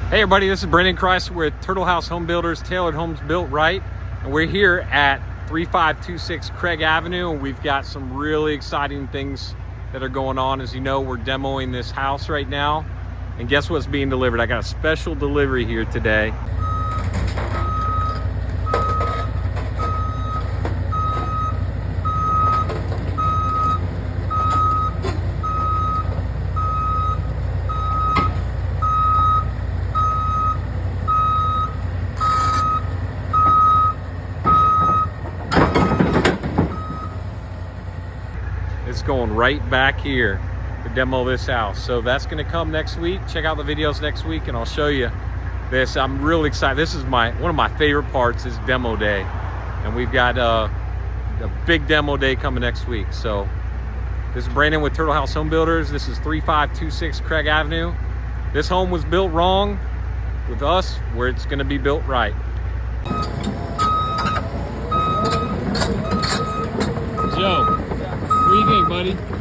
Hey everybody, this is Brendan Christ with Turtle House Home Builders, tailored homes built right. And we're here at 3526 Craig Avenue, and we've got some really exciting things that are going on. As you know, we're demoing this house right now. And guess what's being delivered? I got a special delivery here today. It's going right back here to demo this house. So that's going to come next week. Check out the videos next week and I'll show you this. I'm really excited. This is one of my favorite parts is demo day. And we've got a big demo day coming next week. So this is Brandon with Turtle House Home Builders. This is 3526 Craig Avenue. This home was built wrong with us, where it's going to be built right. Joe. What do you think, buddy?